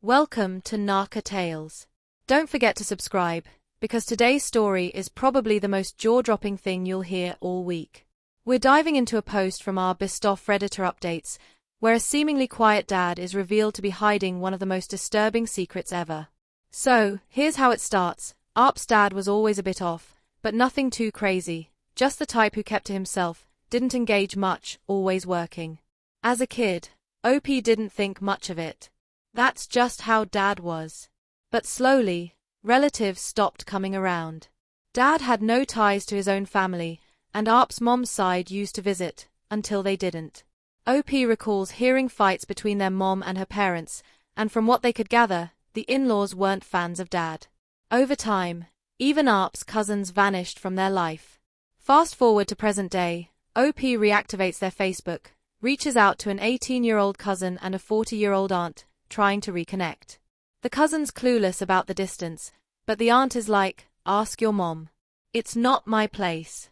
Welcome to Narca Tales. Don't forget to subscribe, because today's story is probably the most jaw-dropping thing you'll hear all week. We're diving into a post from our Best of Redditor updates, where a seemingly quiet dad is revealed to be hiding one of the most disturbing secrets ever. So, here's how it starts. Arp's dad was always a bit off, but nothing too crazy, just the type who kept to himself, didn't engage much, always working. As a kid, OP didn't think much of it. That's just how Dad was. But slowly, relatives stopped coming around. Dad had no ties to his own family, and Arp's mom's side used to visit, until they didn't. OP recalls hearing fights between their mom and her parents, and from what they could gather, the in-laws weren't fans of Dad. Over time, even Arp's cousins vanished from their life. Fast forward to present day, OP reactivates their Facebook, reaches out to an 18-year-old cousin and a 40-year-old aunt, trying to reconnect. The cousin's clueless about the distance, but the aunt is like, ask your mom. It's not my place.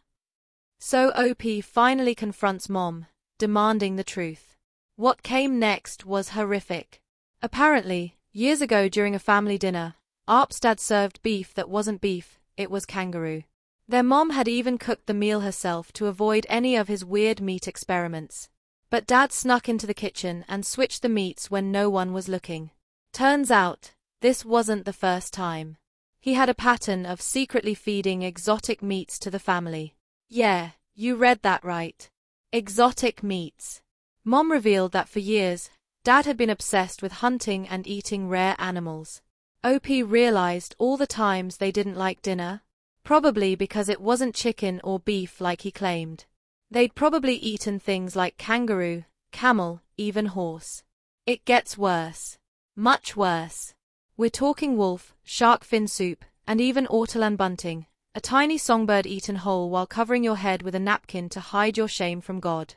So OP finally confronts mom, demanding the truth. What came next was horrific. Apparently, years ago during a family dinner, Arp's dad served beef that wasn't beef, it was kangaroo. Their mom had even cooked the meal herself to avoid any of his weird meat experiments. But Dad snuck into the kitchen and switched the meats when no one was looking. Turns out, this wasn't the first time. He had a pattern of secretly feeding exotic meats to the family. Yeah, you read that right. Exotic meats. Mom revealed that for years, Dad had been obsessed with hunting and eating rare animals. OP realized all the times they didn't like dinner, probably because it wasn't chicken or beef like he claimed. They'd probably eaten things like kangaroo, camel, even horse. It gets worse. Much worse. We're talking wolf, shark fin soup, and even ortolan bunting, a tiny songbird eaten whole while covering your head with a napkin to hide your shame from God.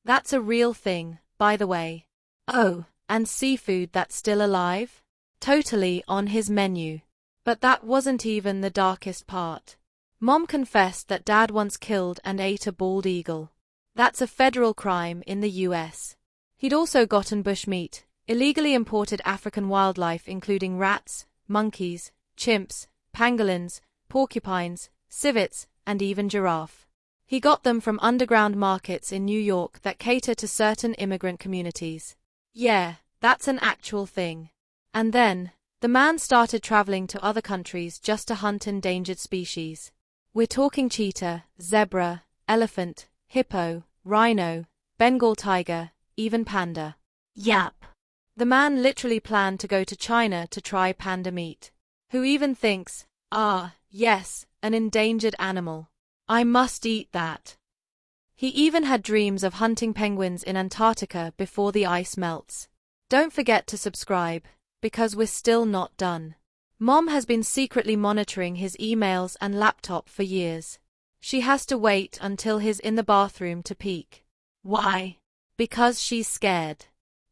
That's a real thing, by the way. Oh, and seafood that's still alive? Totally on his menu. But that wasn't even the darkest part. Mom confessed that Dad once killed and ate a bald eagle. That's a federal crime in the US. He'd also gotten bushmeat, illegally imported African wildlife including rats, monkeys, chimps, pangolins, porcupines, civets, and even giraffe. He got them from underground markets in New York that cater to certain immigrant communities. Yeah, that's an actual thing. And then, the man started traveling to other countries just to hunt endangered species. We're talking cheetah, zebra, elephant, hippo, rhino, Bengal tiger, even panda. Yap. The man literally planned to go to China to try panda meat. Who even thinks, yes, an endangered animal. I must eat that. He even had dreams of hunting penguins in Antarctica before the ice melts. Don't forget to subscribe, because we're still not done. Mom has been secretly monitoring his emails and laptop for years. She has to wait until he's in the bathroom to peek. Why? Because she's scared.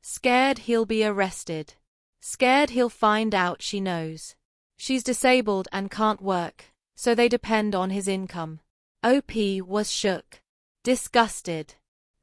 Scared he'll be arrested. Scared he'll find out she knows. She's disabled and can't work, so they depend on his income. OP was shook. Disgusted.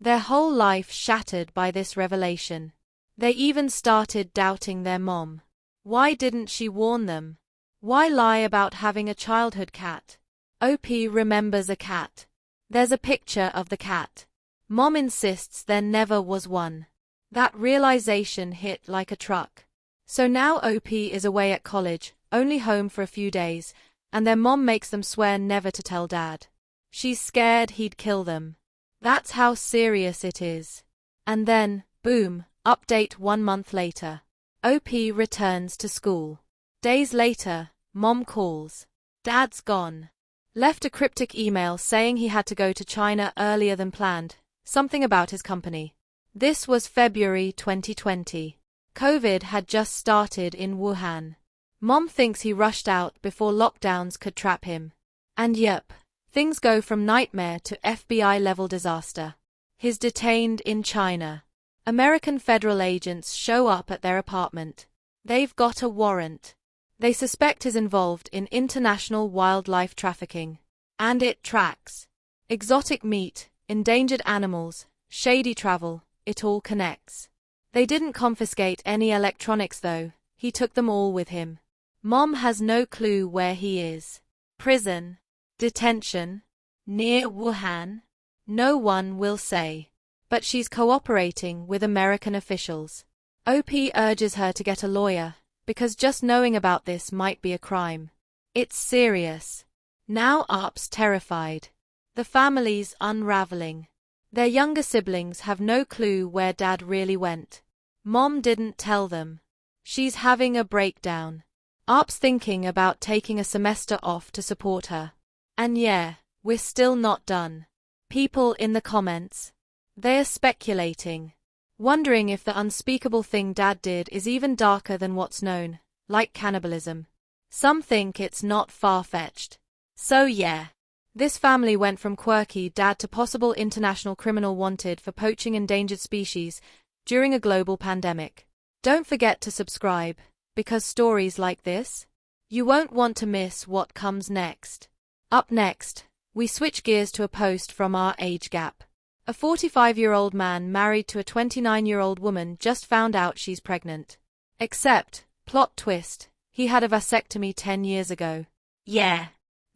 Their whole life shattered by this revelation. They even started doubting their mom. Why didn't she warn them? Why lie about having a childhood cat? OP remembers a cat. There's a picture of the cat. Mom insists there never was one. That realization hit like a truck. So now OP is away at college, only home for a few days, and their mom makes them swear never to tell Dad. She's scared he'd kill them. That's how serious it is. And then, boom, update 1 month later. OP returns to school. Days later, Mom calls. Dad's gone. Left a cryptic email saying he had to go to China earlier than planned, something about his company. This was February 2020. COVID had just started in Wuhan. Mom thinks he rushed out before lockdowns could trap him. And yep, things go from nightmare to FBI-level disaster. He's detained in China. American federal agents show up at their apartment. They've got a warrant. They suspect he's involved in international wildlife trafficking. And it tracks. Exotic meat, endangered animals, shady travel, it all connects. They didn't confiscate any electronics though, he took them all with him. Mom has no clue where he is. Prison. Detention. Near Wuhan. No one will say. But she's cooperating with American officials. OP urges her to get a lawyer, because just knowing about this might be a crime. It's serious. Now Arp's terrified. The family's unraveling. Their younger siblings have no clue where Dad really went. Mom didn't tell them. She's having a breakdown. Arp's thinking about taking a semester off to support her. And yeah, we're still not done. People in the comments. They're speculating. Wondering if the unspeakable thing Dad did is even darker than what's known, like cannibalism. Some think it's not far-fetched. So yeah. This family went from quirky dad to possible international criminal wanted for poaching endangered species during a global pandemic. Don't forget to subscribe, because stories like this, you won't want to miss what comes next. Up next, we switch gears to a post from our age gap. A 45-year-old man married to a 29-year-old woman just found out she's pregnant. Except, plot twist, he had a vasectomy 10 years ago. Yeah.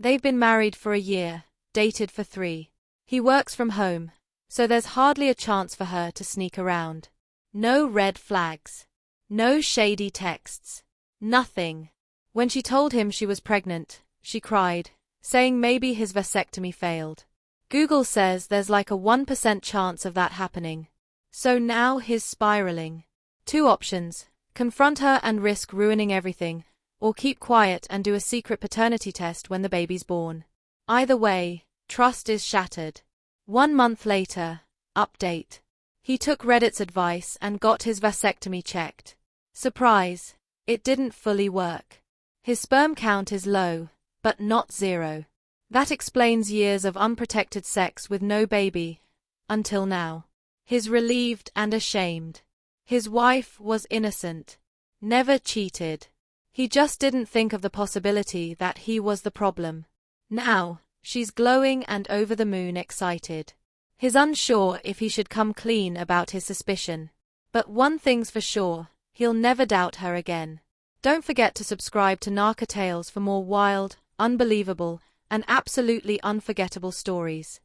They've been married for a year, dated for 3. He works from home, so there's hardly a chance for her to sneak around. No red flags. No shady texts. Nothing. When she told him she was pregnant, she cried, saying maybe his vasectomy failed. Google says there's like a 1% chance of that happening. So now he's spiraling. 2 options: confront her and risk ruining everything, or keep quiet and do a secret paternity test when the baby's born. Either way, trust is shattered. 1 month later, update. He took Reddit's advice and got his vasectomy checked. Surprise, it didn't fully work. His sperm count is low, but not 0. That explains years of unprotected sex with no baby, until now. He's relieved and ashamed. His wife was innocent. Never cheated. He just didn't think of the possibility that he was the problem. Now, she's glowing and over the moon excited. He's unsure if he should come clean about his suspicion. But one thing's for sure, he'll never doubt her again. Don't forget to subscribe to Narca Tales for more wild, unbelievable, and absolutely unforgettable stories.